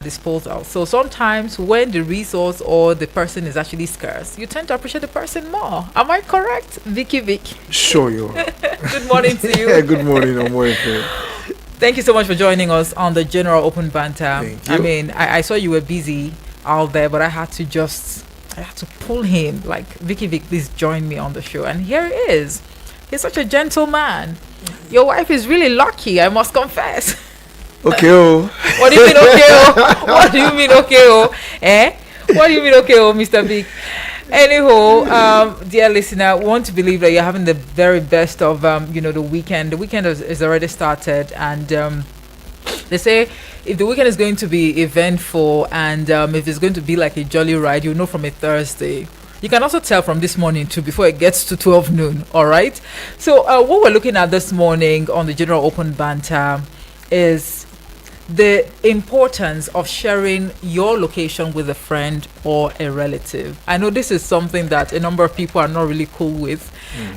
disposal. So sometimes when the resource or the person is actually scarce, you tend to appreciate the person more. Am I correct, Vicky Vic? Sure you are. Good morning to you. Yeah, good morning. I'm waiting. Thank you so much for joining us on the General Open Banter. Thank you. I mean, I saw you were busy out there, but I had to pull him. Like, Vicky Vic, please join me on the show. And here he is. He's such a gentleman. Your wife is really lucky, I must confess. Okay, oh. What do you mean, okay, oh? What do you mean, okay, oh? Eh? What do you mean, okay, oh, Mr. Vic? Anyhow, dear listener, want to believe that you're having the very best of, the weekend. The weekend is already started, and they say if the weekend is going to be eventful and if it's going to be like a jolly ride, you know from a Thursday. You can also tell from this morning too before it gets to 12 noon, all right? So what we're looking at this morning on the General Open Banter is the importance of sharing your location with a friend or a relative. I know this is something that a number of people are not really cool with,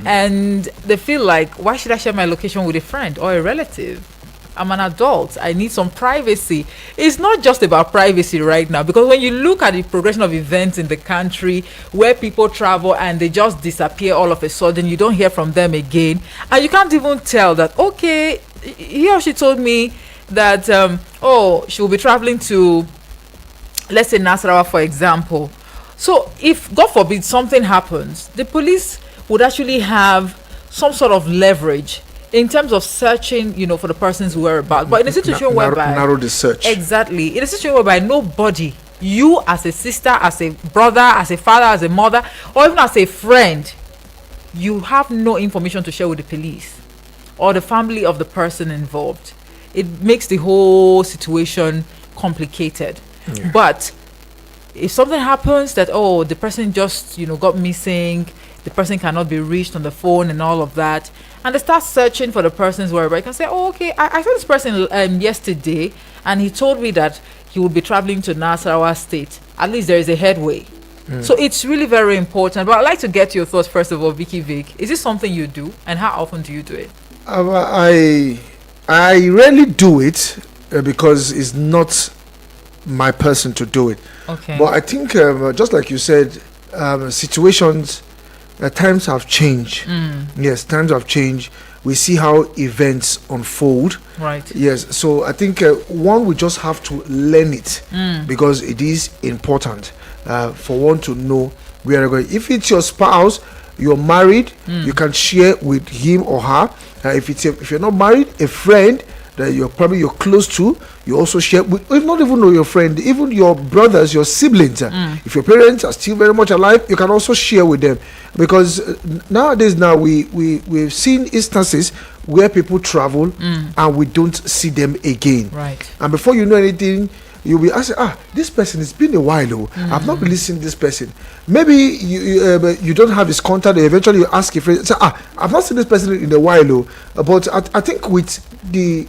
and they feel like, why should I share my location with a friend or a relative? I'm an adult. I need some privacy. It's not just about privacy right now, because when you look at the progression of events in the country where people travel and they just disappear all of a sudden, you don't hear from them again, and you can't even tell that, okay, he or she told me that she will be traveling to, let's say, Nasarawa, for example. So if God forbid something happens, the police would actually have some sort of leverage in terms of searching, for the person's whereabouts. But in a situation whereby narrow the search. Exactly. In a situation whereby nobody, you as a sister, as a brother, as a father, as a mother, or even as a friend, you have no information to share with the police or the family of the person involved. It makes the whole situation complicated. Yeah. But if something happens that, the person just, got missing, the person cannot be reached on the phone and all of that, and they start searching for the person's whereabouts, you can say, I saw this person yesterday, and he told me that he would be traveling to Nasarawa State. At least there is a headway. So it's really very important. But I'd like to get your thoughts first of all, Vicky Vic. Is this something you do, and how often do you do it? I rarely do it because it's not my person to do it. Okay. But I think, just like you said, situations, times have changed. Yes, times have changed. We see how events unfold. Right. Yes. So I think one will just have to learn it because it is important for one to know where they're going. If it's your spouse, you're married, you can share with him or her. If you're not married, a friend that you're close to, you also share with. If not even know your friend, even your brothers, your siblings. If your parents are still very much alive, you can also share with them, because nowadays we've seen instances where people travel and we don't see them again. Right. And before you know anything, you'll be asking, this person, it's been a while, I've not really seen this person. Maybe you don't have his contact, and eventually you ask your friend, say, I've not seen this person in a while, but I think with the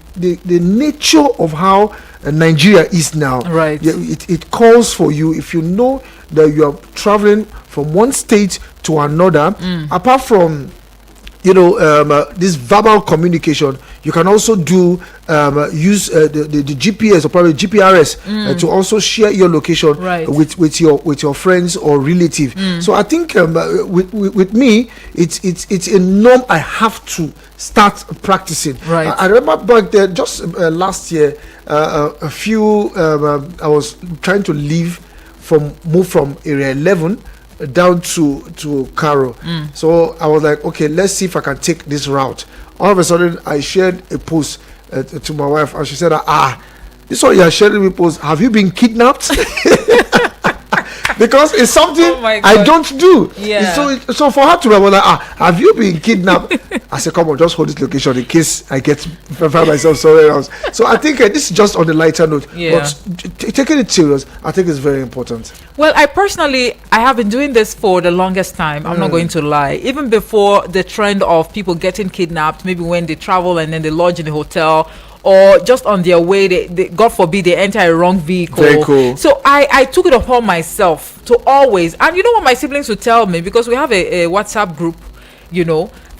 nature of how Nigeria is now, right, it calls for you, if you know that you are traveling from one state to another, apart from this verbal communication, you can also use the GPS or probably GPRS to also share your location, right, with your friends or relative. So I think with me, it's a norm I have to start practicing. Right. I remember back there just last year, I was trying to move from area 11 down to Cairo. So I was like, okay, let's see if I can take this route. All of a sudden I shared a post to my wife, and she said, this one you are sharing with post, have you been kidnapped? Because it's something I don't do. Yeah. So for her to be like, have you been kidnapped? I said, come on, just hold this location in case I find myself somewhere else. So I think this is just on the lighter note. Yeah. But taking it serious, I think it's very important. Well, I have been doing this for the longest time. I'm not going to lie. Even before the trend of people getting kidnapped, maybe when they travel and then they lodge in a hotel, or just on their way, they God forbid, they enter a wrong vehicle. Very cool. So I took it upon myself to always, and you know what my siblings would tell me, because we have a WhatsApp group,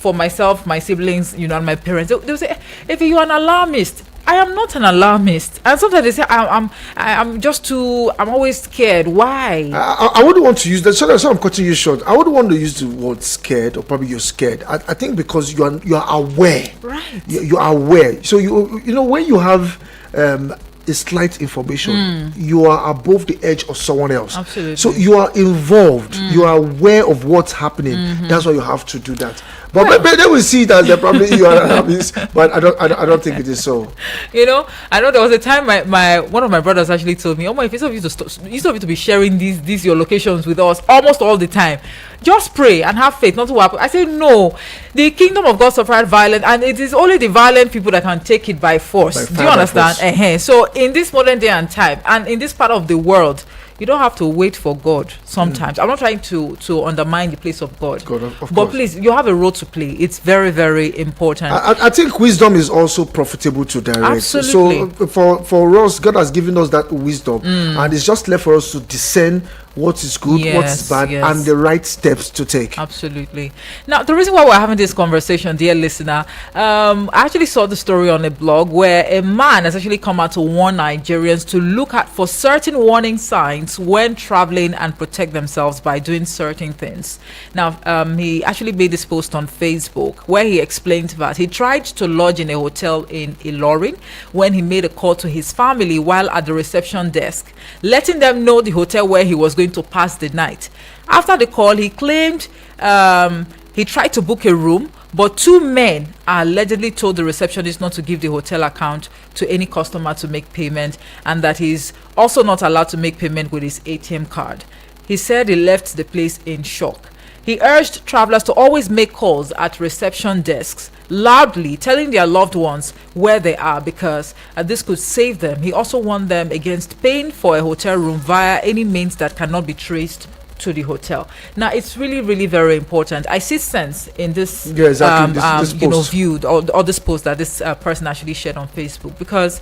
for myself, my siblings, and my parents. They would say, if you're an alarmist, I am not an alarmist, and sometimes they say I'm just too. I'm always scared. Why? I wouldn't want to use that. So I'm cutting you short. I wouldn't want to use the word scared, or probably you're scared. I think because you are aware. Right. You are aware. So you know when you have a slight information, you are above the edge of someone else. Absolutely. So you are involved. You are aware of what's happening. That's why you have to do that. But they will see that they're probably you are alarmist. But I don't think it is so. You know, I know there was a time my one of my brothers actually told me, "Oh my, if instead of you to be sharing these your locations with us almost all the time, just pray and have faith not to happen." I said, "No, the kingdom of God suffered violence, and it is only the violent people that can take it by force." Do you understand? So in this modern day and time, and in this part of the world, you don't have to wait for God sometimes. I'm not trying to undermine the place of God. Of but course. please, you have a role to play. It's very, very important. I think wisdom is also profitable to direct. Absolutely. So for us, God has given us that wisdom, and it's just left for us to discern what is good, what is bad, and the right steps to take. Absolutely. Now, the reason why we're having this conversation, dear listener, I actually saw the story on a blog where a man has actually come out to warn Nigerians to look at for certain warning signs when traveling and protect themselves by doing certain things. Now, he actually made this post on Facebook where he explained that he tried to lodge in a hotel in Ilorin when he made a call to his family while at the reception desk, letting them know the hotel where he was going to pass the night. After the call, he claimed he tried to book a room, but two men allegedly told the receptionist not to give the hotel account to any customer to make payment, and that he's also not allowed to make payment with his ATM card. He said he left the place in shock. He urged travelers to always make calls at reception desks loudly, telling their loved ones where they are, because this could save them. He also warned them against paying for a hotel room via any means that cannot be traced to the hotel. Now, it's really, really very important. I see sense in this, this post. Viewed or this post that this person actually shared on Facebook, because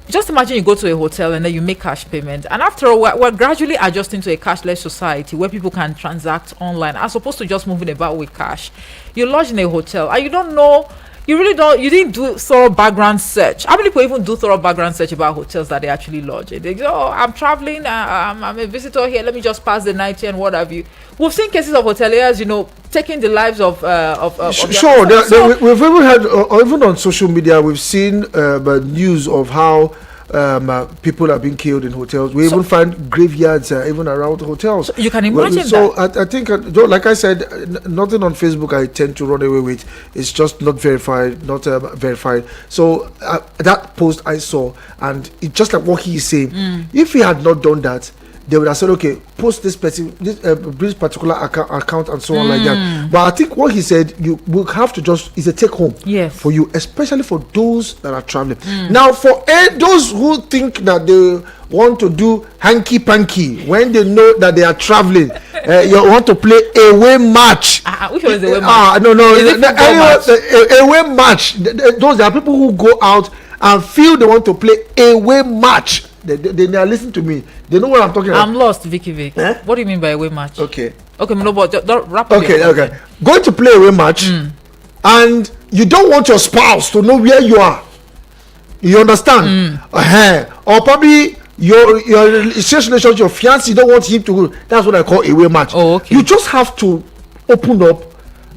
just imagine you go to a hotel and then you make cash payment, and after all, we're gradually adjusting to a cashless society where people can transact online as opposed to just moving about with cash. You lodge in a hotel and you didn't do thorough background search. How many people even do thorough background search about hotels that they actually lodge in? They go, "Oh, I'm traveling, I'm a visitor here, let me just pass the night here," and what have you. We've seen cases of hoteliers, taking the lives of sure. We've even had, or even on social media, we've seen news of how people are being killed in hotels. We even find graveyards even around hotels. So you can imagine that. I think, like I said, nothing on Facebook I tend to run away with. It's just not verified, verified. So that post I saw, and it's just like what he's saying. If he had not done that, they would have said, "Okay, post this particular account and so on like that." But I think what he said, you will have to is a take home for you, especially for those that are traveling. Now, for those who think that they want to do hanky panky when they know that they are traveling, you want to play away match. Which one is away match? No. Away match. Those are people who go out and feel they want to play away match. They are listening to me. They know what I'm talking about. I'm lost, Vicky. What do you mean by away match? Okay, but wrap up. Okay. Going to play away match, and you don't want your spouse to know where you are. You understand? Or probably your relationship, your fiancé, you don't want him to. That's what I call away match. Oh, okay. You just have to open up,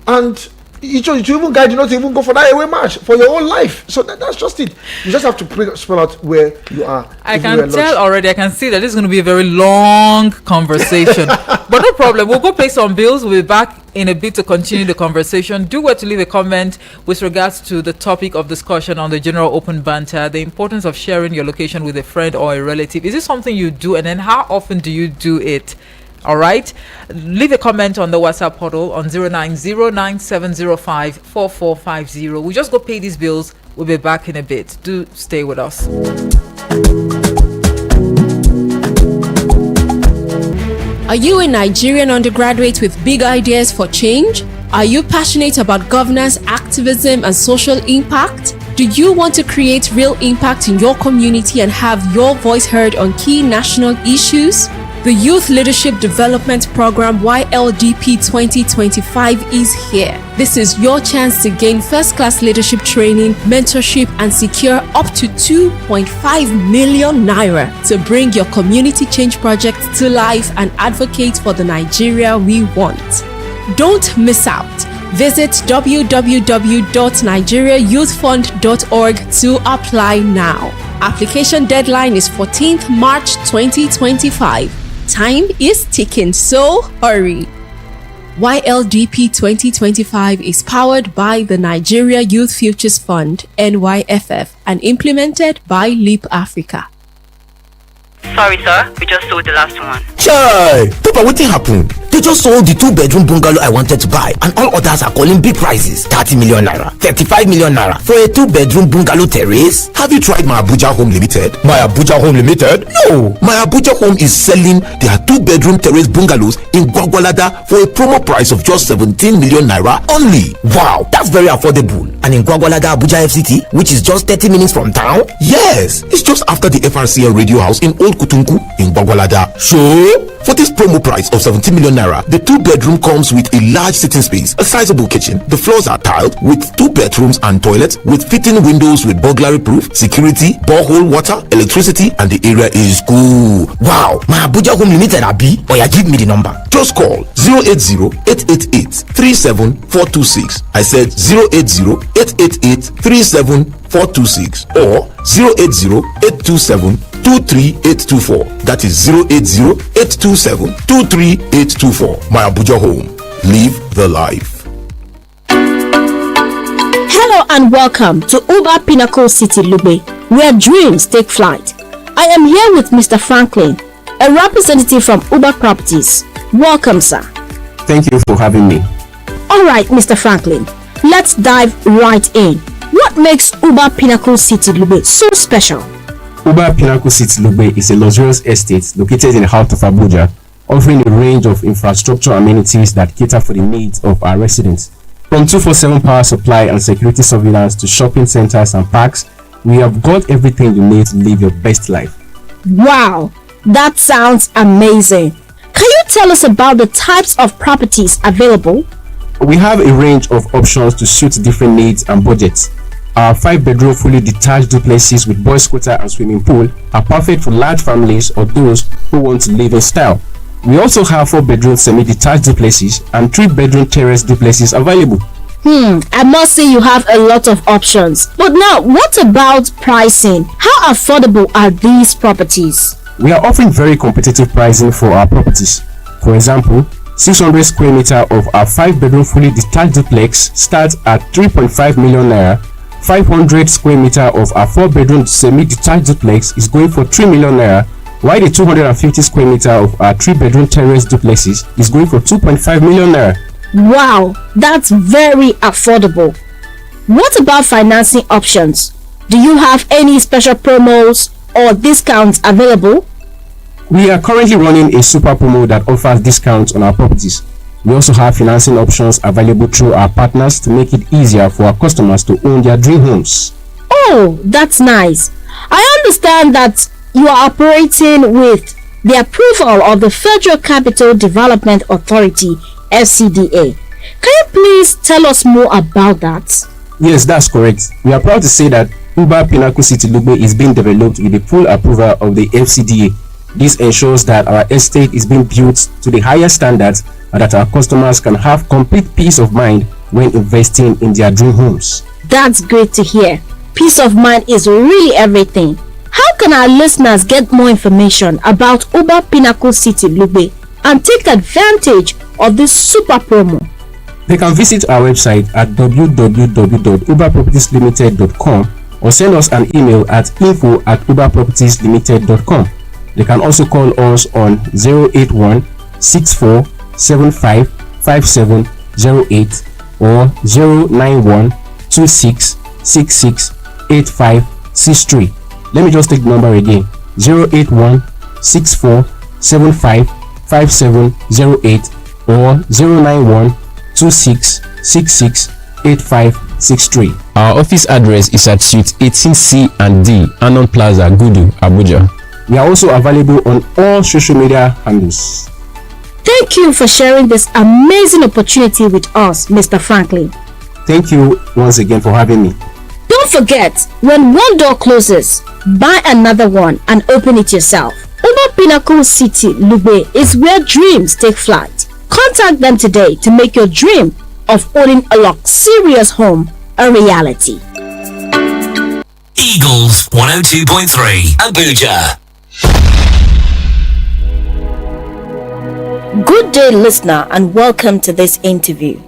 and you even guide you not to even go for that away match for your whole life. So that's just it. You just have to spell out where you are. I can tell already. I can see that this is going to be a very long conversation. But no problem. We'll go pay some bills. We'll be back in a bit to continue the conversation. Do wait to leave a comment with regards to the topic of discussion on the general open banter, the importance of sharing your location with a friend or a relative. Is this something you do, and then how often do you do it? All right, leave a comment on the WhatsApp portal on 09097054450. We'll just go pay these bills. We'll be back in a bit. Do stay with us. Are you a Nigerian undergraduate with big ideas for change? Are you passionate about governance, activism, and social impact? Do you want to create real impact in your community and have your voice heard on key national issues? The Youth Leadership Development Program YLDP 2025 is here. This is your chance to gain first-class leadership training, mentorship, and secure up to 2.5 million naira to bring your community change project to life and advocate for the Nigeria we want. Don't miss out. Visit www.nigeriayouthfund.org to apply now. Application deadline is 14th March 2025. Time is ticking, so hurry. YLDP 2025 is powered by the Nigeria Youth Futures Fund (NYFF) and implemented by Leap Africa. Sorry, sir. We just sold the last one. Chai! Papa, what happened? They just sold the 2-bedroom bungalow I wanted to buy, and all others are calling big prices. 30 million naira, 35 million naira for a 2-bedroom bungalow terrace. Have you tried My Abuja Home Limited? My Abuja Home Limited? No! My Abuja Home is selling their 2-bedroom terrace bungalows in Gwagwalada for a promo price of just 17 million naira only. Wow, that's very affordable. And in Gwagwalada, Abuja FCT, which is just 30 minutes from town? Yes, it's just after the FRCN radio house in Old Kutunku in Gwagwalada. Sure? For this promo price of 17 million naira, the 2-bedroom comes with a large sitting space, a sizable kitchen. The floors are tiled with 2 bedrooms and toilets with fitting windows with burglary proof, security, borehole water, electricity, and the area is cool. Wow, My Abuja Home Limited abi? Oya, give me the number. Just call 080-888-37426. I said 080-888-37426 or 080-827-23824. That is 080-827-23824. My Abuja Home. Live the life. Hello and welcome to Uba Pinnacle City Lugbe, where dreams take flight. I am here with Mr. Franklin, a representative from Uba Properties. Welcome, sir. Thank you for having me. Alright, Mr. Franklin, let's dive right in. What makes Uba Pinnacle City Lugbe so special? Uba Pinnacle City Lugbe is a luxurious estate located in the heart of Abuja, offering a range of infrastructure amenities that cater for the needs of our residents. From 24/7 power supply and security surveillance to shopping centers and parks, we have got everything you need to live your best life. Wow, that sounds amazing. Can you tell us about the types of properties available? We have a range of options to suit different needs and budgets. Our 5-bedroom fully detached duplexes with boys' quarter and swimming pool are perfect for large families or those who want to live in style. We also have 4-bedroom semi-detached duplexes and 3-bedroom terrace duplexes available. I must say you have a lot of options. But now, what about pricing? How affordable are these properties? We are offering very competitive pricing for our properties. For example, 600 square meter of our 5-bedroom fully detached duplex starts at 3.5 million naira. 500 square meter of our 4-bedroom semi-detached duplex is going for 3 million naira, while the 250 square meter of our 3-bedroom terrace duplexes is going for 2.5 million naira. Wow, that's very affordable. What about financing options? Do you have any special promos or discounts available? We are currently running a super promo that offers discounts on our properties. We also have financing options available through our partners to make it easier for our customers to own their dream homes. Oh, that's nice. I understand that you are operating with the approval of the Federal Capital Development Authority, FCDA. Can you please tell us more about that? Yes, that's correct. We are proud to say that Uba Pinnacle City Lugbe is being developed with the full approval of the FCDA. This ensures that our estate is being built to the highest standards and that our customers can have complete peace of mind when investing in their dream homes. That's great to hear. Peace of mind is really everything. How can our listeners get more information about Uba Pinnacle City Lugbe and take advantage of this super promo? They can visit our website at www.ubapropertieslimited.com or send us an email at info@ubapropertieslimited.com. They can also call us on 081-6475-5708 or 091-2666-8563. Let me just take the number again: 081-6475-5708 or 091-2666-8563. Our office address is at Suite 18C and D, Anon Plaza, Gudu, Abuja. We are also available on all social media handles. Thank you for sharing this amazing opportunity with us, Mr. Franklin. Thank you once again for having me. Don't forget, when one door closes, buy another one and open it yourself. Uber Pinnacle City, Lugbe is where dreams take flight. Contact them today to make your dream of owning a luxurious home a reality. Eagles 102.3 Abuja. Good day, listener, and welcome to this interview.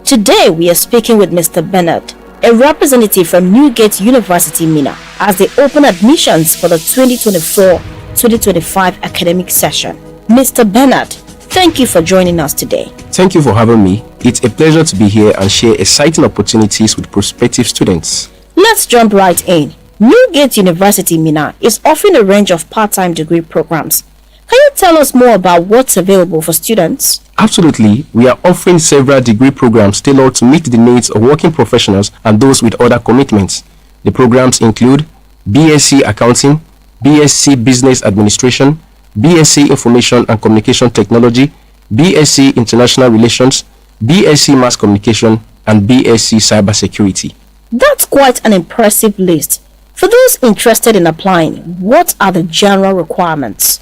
Today we are speaking with Mr. Bernard, a representative from Newgate University, Minna, as they open admissions for the 2024-2025 academic session. Mr. Bernard, thank you for joining us today. Thank you for having me. It's a pleasure to be here and share exciting opportunities with prospective students. Let's jump right in. Newgate University, Minna, is offering a range of part-time degree programs. Can you tell us more about what's available for students? Absolutely. We are offering several degree programs tailored to meet the needs of working professionals and those with other commitments. The programs include BSc Accounting, BSc Business Administration, BSc Information and Communication Technology, BSc International Relations, BSc Mass Communication, and BSc Cybersecurity. That's quite an impressive list. For those interested in applying, what are the general requirements?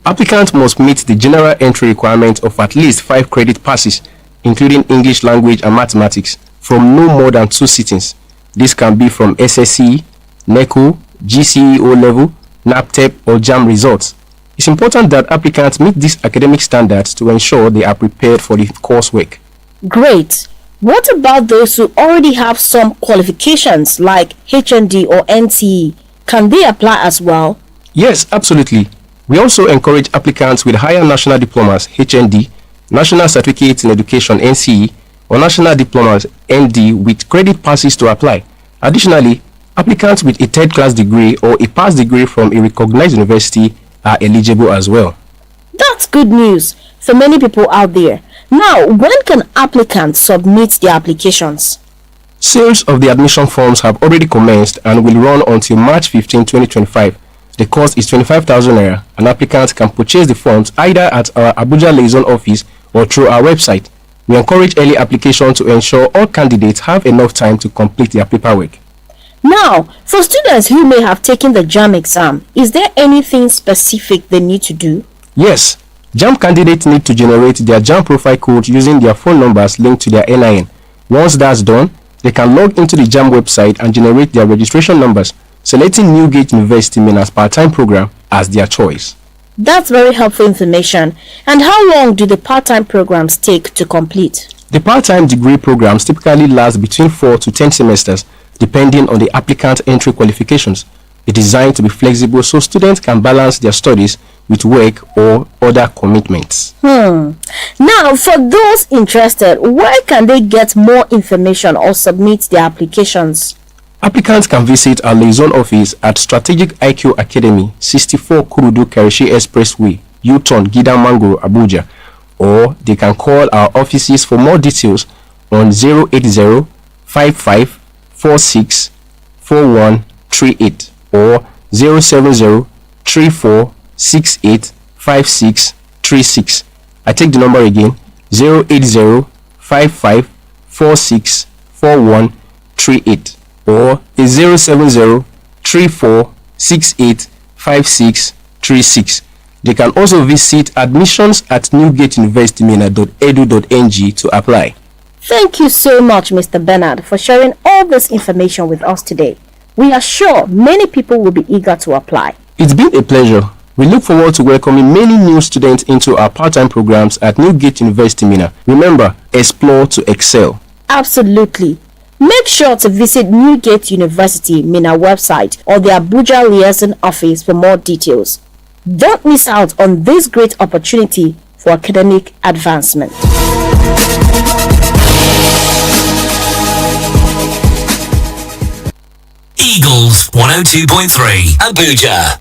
Applicants must meet the general entry requirement of at least 5 credit passes, including English language and mathematics, from no more than 2 sittings. This can be from SSCE, NECO, GCE O-level, NAPTEP, or JAM results. It's important that applicants meet these academic standards to ensure they are prepared for the coursework. Great. What about those who already have some qualifications like HND or NTE? Can they apply as well? Yes, absolutely. We also encourage applicants with higher national diplomas HND, National Certificate in Education NCE, or National Diplomas ND with credit passes to apply. Additionally, applicants with a third-class degree or a past degree from a recognized university are eligible as well. That's good news for many people out there. Now, when can applicants submit their applications? Sales of the admission forms have already commenced and will run until March 15, 2025. The cost is 25,000 naira, and applicants can purchase the forms either at our Abuja liaison office or through our website. We encourage early application to ensure all candidates have enough time to complete their paperwork. Now, for students who may have taken the JAM exam, is there anything specific they need to do? Yes, JAM candidates need to generate their JAM profile code using their phone numbers linked to their NIN. Once that's done, they can log into the JAM website and generate their registration numbers, selecting Newgate University Minna's part-time program as their choice. That's very helpful information. And how long do the part-time programs take to complete? The part-time degree programs typically last between 4 to 10 semesters, depending on the applicant's entry qualifications. It's designed to be flexible so students can balance their studies with work or other commitments. Now, for those interested, where can they get more information or submit their applications? Applicants can visit our liaison office at Strategic IQ Academy, 64 Kurudu Karishi Expressway, U-turn Gida Mango, Abuja, or they can call our offices for more details on 080 55 46 4138 or 070 34 68 56 36. I take the number again, 080 55 46 4138 or 070 34 68 56 36. They can also visit admissions at newgateuniversityminna.edu.ng to apply. Thank you so much, Mr. Bernard, for sharing all this information with us today. We are sure many people will be eager to apply. It's been a pleasure. We look forward to welcoming many new students into our part-time programs at Newgate University Minna. Remember, explore to excel. Absolutely. Make sure to visit Newgate University Minna website or the Abuja liaison office for more details. Don't miss out on this great opportunity for academic advancement. Eagles 102.3 Abuja.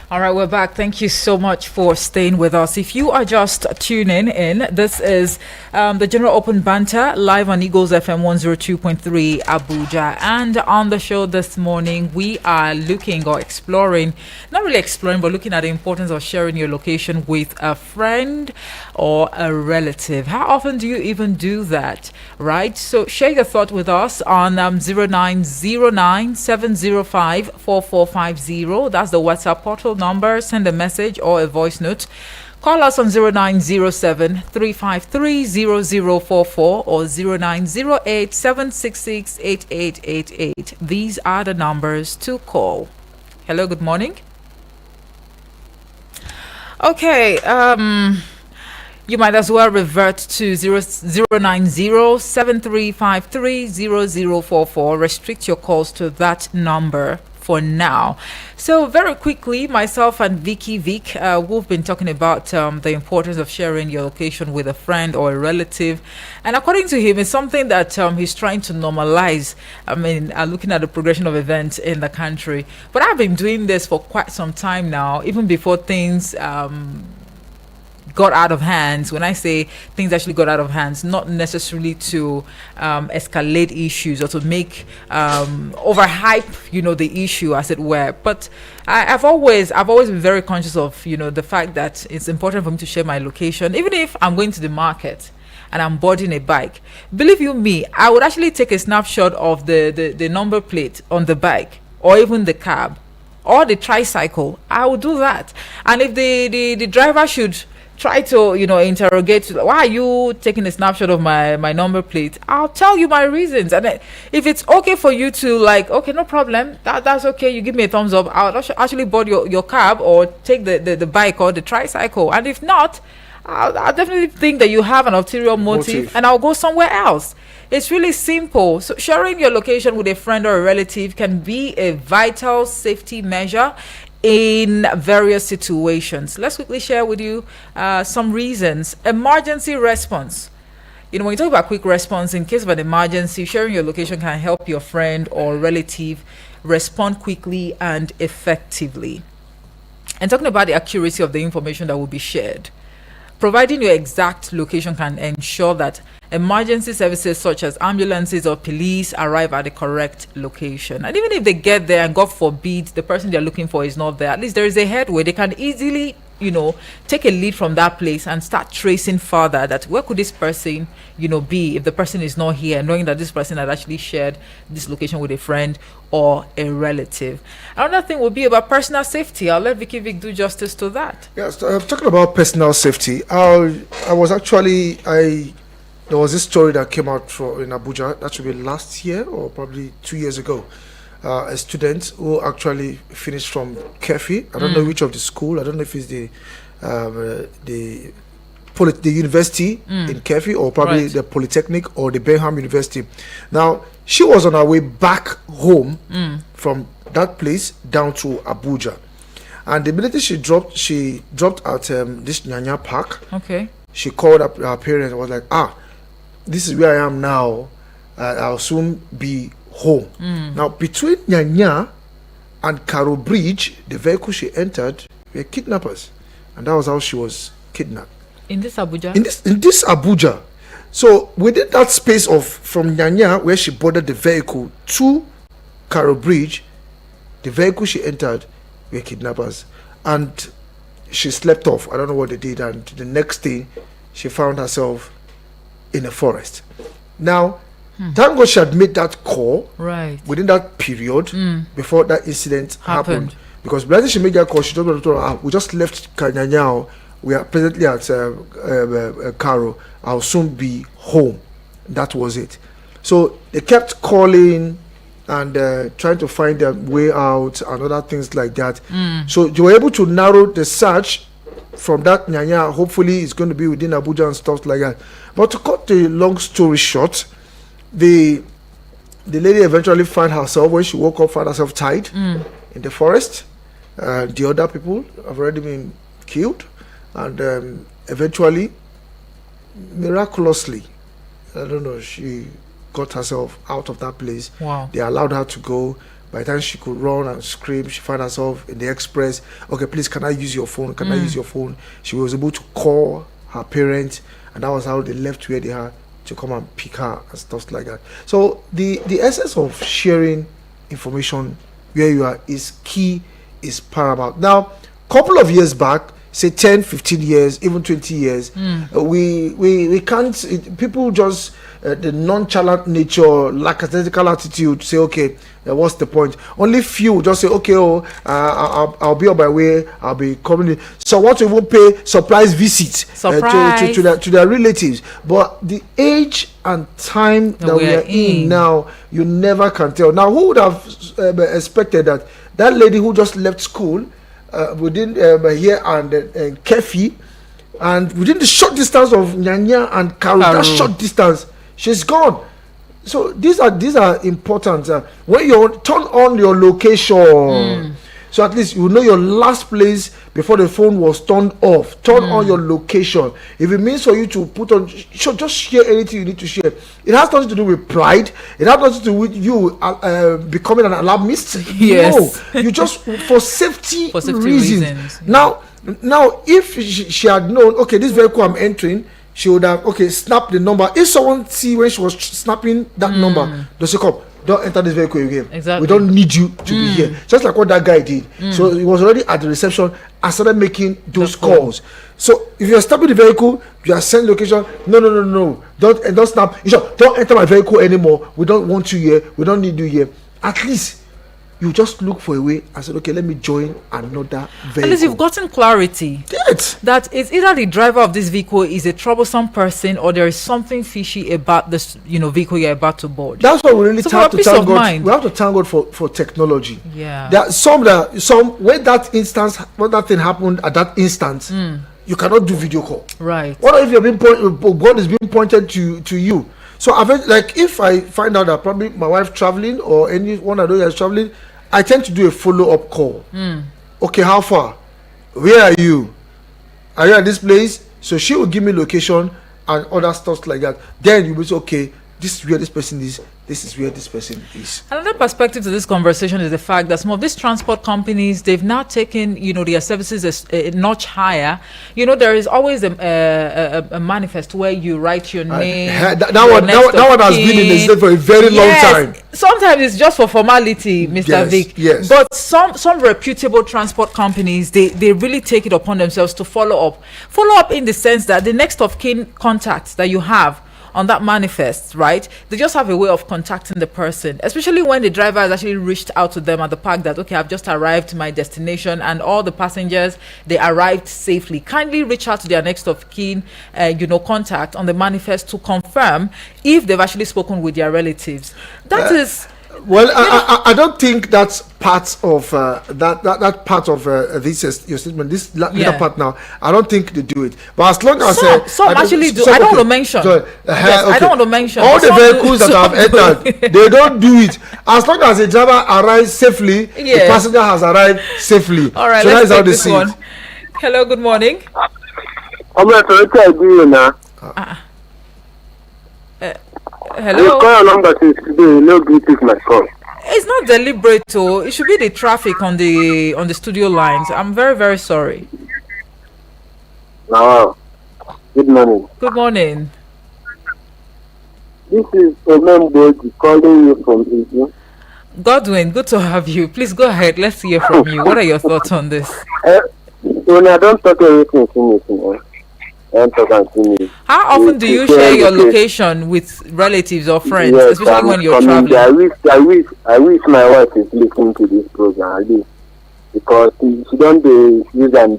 All right, right, we're back. Thank you so much for staying with us. If you are just tuning in, this is the General Open Banter live on Eagles FM 102.3 Abuja. And on the show this morning, we are looking or exploring, not really exploring, but looking at the importance of sharing your location with a friend or a relative. How often do you even do that, right? So share your thought with us on 0909 705 4450. That's the WhatsApp portal number. Send a message or a voice note. Call us on 0907 353 0044 or 0908 766 8888. These are the numbers to call. Hello, good morning. Okay, you might as well revert to 090 7353 0044. Restrict your calls to that number for now. So very quickly, myself and Vicky Vic, we've been talking about the importance of sharing your location with a friend or a relative, and according to him, it's something that he's trying to normalize. I mean, looking at the progression of events in the country, but I've been doing this for quite some time now, even before things got out of hands. When I say things actually got out of hands, not necessarily to escalate issues or to make overhype, the issue, as it were. But I've always been very conscious of, the fact that it's important for me to share my location, even if I'm going to the market and I'm boarding a bike. Believe you me, I would actually take a snapshot of the number plate on the bike, or even the cab, or the tricycle. I would do that. And if the driver should try to interrogate, why are you taking a snapshot of my number plate, I'll tell you my reasons. And then if it's okay for you to, okay, no problem, that's okay, you give me a thumbs up, I'll actually board your cab or take the bike or the tricycle. And if not, I'll definitely think that you have an ulterior motive and I'll go somewhere else. It's really simple. So sharing your location with a friend or a relative can be a vital safety measure in various situations. Let's quickly share with you some reasons. Emergency response. When you talk about quick response, in case of an emergency, sharing your location can help your friend or relative respond quickly and effectively. And talking about the accuracy of the information that will be shared, providing your exact location can ensure that emergency services such as ambulances or police arrive at the correct location. And even if they get there and God forbid the person they're looking for is not there, at least there is a headway. They can easily, take a lead from that place and start tracing further that where could this person, be if the person is not here, knowing that this person had actually shared this location with a friend or a relative. Another thing would be about personal safety. I'll let Vicky Vic do justice to that. Yes, talking about personal safety, there was this story that came out in Abuja, that should be last year or probably 2 years ago. A student who actually finished from Kefi. I don't know which of the school. I don't know if it's the university in Kefi or probably the Polytechnic or the Benham University. Now, she was on her way back home from that place down to Abuja. And the minute she dropped at this Nyanya Park. Okay. She called up her parents and was like, this is where I am now. I'll soon be home. Now, between Nyanya and Karo Bridge, the vehicle she entered were kidnappers. And that was how she was kidnapped. In this Abuja? In this Abuja. So, within that space from Nyanya, where she boarded the vehicle, to Karo Bridge, the vehicle she entered were kidnappers. And she slept off. I don't know what they did. And the next day, she found herself in a forest. Now, thank God she had made that call within that period before that incident happened. Because by the time she made that call, she told me, we just left Kanyanyao. We are presently at Karo. I'll soon be home. That was it. So they kept calling and trying to find their way out and other things like that. So they were able to narrow the search from that Nyanya. Hopefully it's going to be within Abuja and stuff like that. But to cut the long story short, the lady eventually found herself, when she woke up, found herself tied in the forest. The other people have already been killed, and eventually, miraculously, I don't know, she got herself out of that place. Wow. They allowed her to go, By the time she could run and scream, she found herself in the express. Okay, please, can I use your phone? Can I use your phone? She was able to call her parents, and that was how they left where they are to come and pick her and stuff like that. So the essence of sharing information where you are is key, is paramount. Now, couple of years back, say 10, 15 years, even 20 years, we can't, people just, the nonchalant nature, lackadaisical attitude, say, okay, what's the point? Only few just say, okay, I'll be on my way, I'll be coming in. So what we will pay surprise visits to their relatives. But the age and time that we are in now, you never can tell. Now, who would have expected that lady who just left school within here and Kefi, and within the short distance of Nyanya and Karu, that short distance, she's gone. So these are important. When you turn on your location, so at least you know your last place before the phone was turned off. Turn on your location. If it means for you to put on, just share anything you need to share. It has nothing to do with pride. It has nothing to do with you becoming an alarmist. Yes. No, you just for safety reasons. Now, if she had known, okay, this vehicle I'm entering, she would have snap the number. If someone see when she was snapping that number, they say, come, don't enter this vehicle again. Exactly. We don't need you to be here. Just like what that guy did. So he was already at the reception and started making those calls. So if you're stopping the vehicle, you are sending location. No. Don't snap. Don't enter my vehicle anymore. We don't want you here. We don't need you here. At least you just look for a way and said, okay, let me join another vehicle. At least you've gotten clarity. Yes. That it's either the driver of this vehicle is a troublesome person, or there is something fishy about this, vehicle you're about to board. That's why we really have to thank God. Mind. We have to thank God for technology. Yeah. There are some when that thing happened at that instance, you cannot do video call. Right. What if God is being pointed to you? So if I find out that probably my wife traveling or anyone I know is traveling, I tend to do a follow-up call. Okay, how far? Where are you? Are you at this place? So she will give me location and other stuff like that. Then you will say, okay, this is where this person is. This is where this person is. Another perspective to this conversation is the fact that some of these transport companies, they've now taken, their services a notch higher. There is always a manifest where you write your name. That one has been in the state for a very long time. Sometimes it's just for formality, Mr. Vic. Yes. But some reputable transport companies, they really take it upon themselves to follow up. Follow up in the sense that the next of kin contact that you have on that manifest, right? They just have a way of contacting the person, especially when the driver has actually reached out to them at the park that, okay, I've just arrived to my destination, and all the passengers, they arrived safely. Kindly reach out to their next of kin, contact on the manifest to confirm if they've actually spoken with their relatives. That is... Well, I don't think that's part of that part of this your statement. This little part now, I don't think they do it. But as long as some actually do, I don't want to mention. I don't want to mention all the vehicles that I've entered. They don't do it. As long as the driver arrives safely, the passenger has arrived safely. All right, so let's that's take this one. Hello, good morning. Hello. You call your number since today. No good pick my call. It's not deliberate, though. It should be the traffic on the studio lines. I'm very, very sorry. Good morning. Good morning. This is Omemboji calling you from Iju. Godwin, good to have you. Please go ahead. Let's hear from you. What are your thoughts on this? When I don't talk everything to me. How often do you share your location with relatives or friends, especially when you're traveling? I wish my wife is listening to this program at least, because she don't use and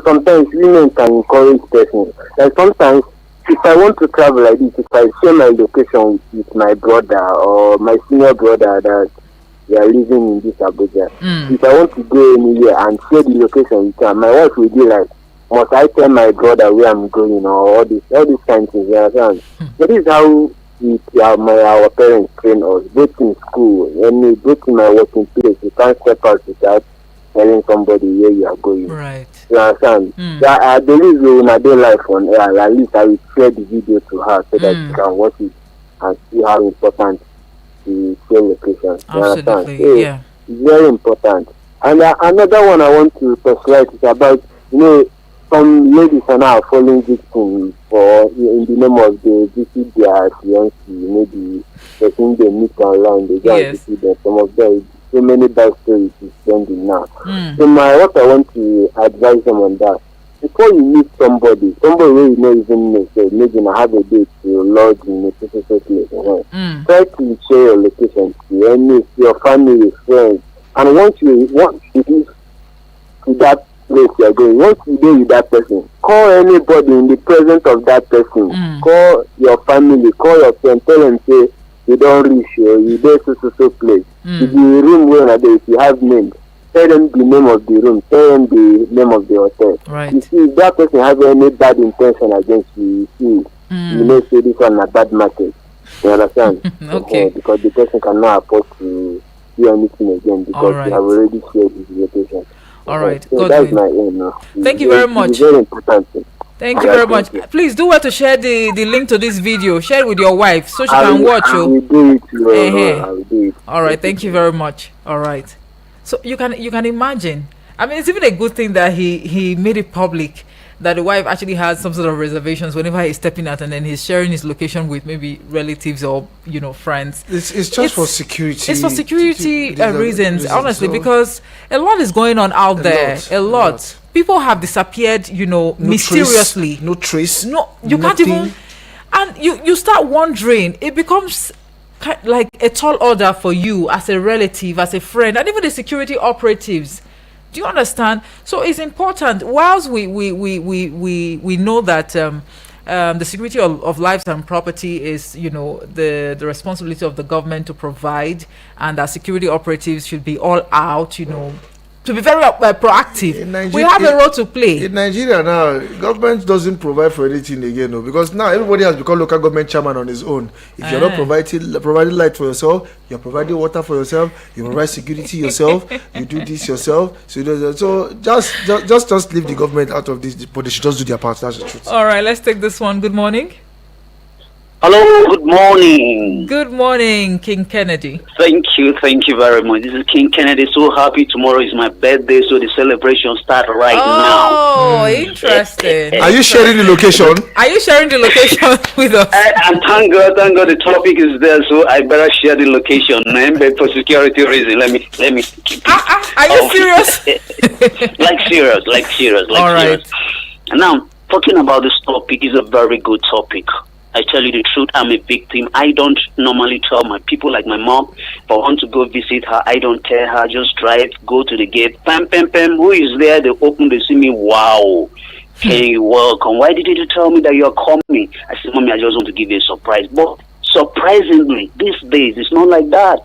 sometimes women can encourage person. Like sometimes if I want to travel like this, if I share my location with my brother or my senior brother that they are living in this Abuja, if I want to go anywhere and share the location with her, my wife will be like, must I tell my brother where I'm going or all these kinds of things? That is how our parents train us, both in school and both in my working place. You can't step out without telling somebody where you are going. Right. You understand? I believe in a day life on air. At least I will share the video to her so that she can watch it and see how important to share location. Absolutely, So, yeah. it's very important. And another one I want to specialize is about, some ladies are now falling victim for in the name of they visit their fiancé, maybe the thing they meet online, they go and visit them. Some of them, so many bad stories is trending now. So what I want to advise them on that, before you meet somebody where you know even know, say maybe I have a date to lodge in a specific place. Try to share your location to any your family, friends, and once you reach to that place you are going, once you go with that person, call anybody in the presence of that person. Call your family, call your friend, tell them say you don't reach you there so place. If you room where if you have names, tell them the name of the room, tell them the name of the hotel. Right. You see, if that person has any bad intention against you, you know, say this one a bad market. You understand? Okay. Because the person cannot afford to do anything again because Right. you have already shared his location. All right. So that's Godwin. my aim now. Thank you very much. It's very important. Thank you very much. Please do well to share the link to this video. Share it with your wife so she can watch I you. will do it. Uh-huh. I will do it. All right, thank you very much. All right. So you can imagine. I mean, it's even a good thing that he made it public that the wife actually has some sort of reservations whenever he's stepping out, and then he's sharing his location with maybe relatives or friends. It's just for security. It's for security reasons, honestly, so- because a lot is going on out there. A lot. People have disappeared, mysteriously. No trace. No, you nothing. can't even. And you start wondering. It becomes like a tall order for you as a relative, as a friend, and even the security operatives. Do you understand? So it's important. Whilst we know that the security of lives and property is the responsibility of the government to provide, and that security operatives should be all out, to be very proactive. We have a role to play. In Nigeria now, government doesn't provide for anything again, because now everybody has become local government chairman on his own. If you're not providing light for yourself, you're providing water for yourself, you provide security yourself, you do this yourself. So just leave the government out of this, but they should just do their part. That's the truth. All right, let's take this one. Good morning. Hello, good morning. Good morning, King Kennedy. Thank you very much. This is King Kennedy. So happy tomorrow is my birthday, so the celebration starts right now. Oh, interesting. Are you sharing the location? Are you sharing the location with us? And thank God the topic is there, so I better share the location. But for security reason, let me keep it. Are you serious? like serious. All right. And now, talking about this topic is a very good topic. I tell you the truth, I'm a victim. I don't normally tell my people, like my mom, if I want to go visit her, I don't tell her, just drive, go to the gate, pam, who is there? They open, they see me, wow, hey, welcome. Why did you tell me that you're coming? I said, Mommy, I just want to give you a surprise. But surprisingly, these days, it's not like that.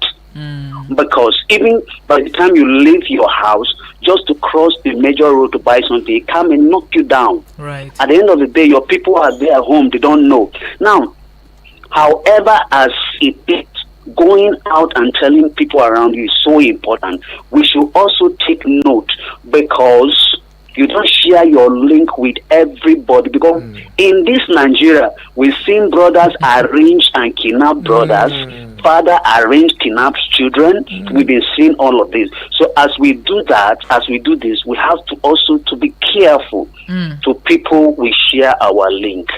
Because even by the time you leave your house, just to cross the major road to buy something, it come and knock you down. Right. At the end of the day, your people are there at home, they don't know. Now, however, as it is, going out and telling people around you is so important. We should also take note, because you don't share your link with everybody, because in this Nigeria, we've seen brothers arrange and kidnap brothers, father arrange kidnap children. We've been seeing all of this. So as we do this, we have to also to be careful to people we share our link.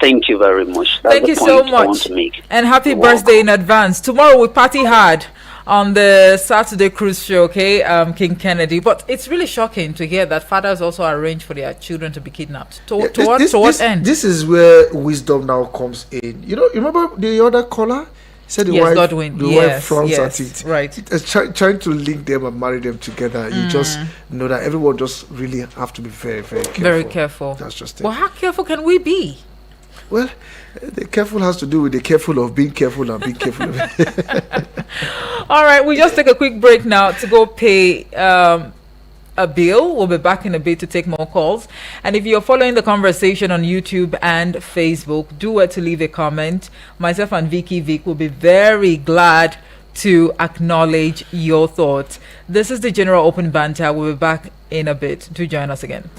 Thank you very much. That's Thank you the so point I want much. to make. And happy You're birthday welcome. in advance. Tomorrow we party hard on the Saturday cruise show, okay, King Kennedy. But it's really shocking to hear that fathers also arrange for their children to be kidnapped. To what end? This is where wisdom now comes in. You remember the other caller? Said the Yes, wife, Godwin. the Yes, wife frowns yes, at it. right. It's trying to link them and marry them together. You just know that everyone just really have to be very, very careful. Very careful. That's just it. Well, how careful can we be? Well, the careful has to do with the careful of being careful and being careful. All right, we just take a quick break now to go pay a bill. We'll be back in a bit to take more calls. And if you're following the conversation on YouTube and Facebook, do where to leave a comment. Myself and Vic will be very glad to acknowledge your thoughts. This is the General Open Banter. We'll be back in a bit. Do join us again.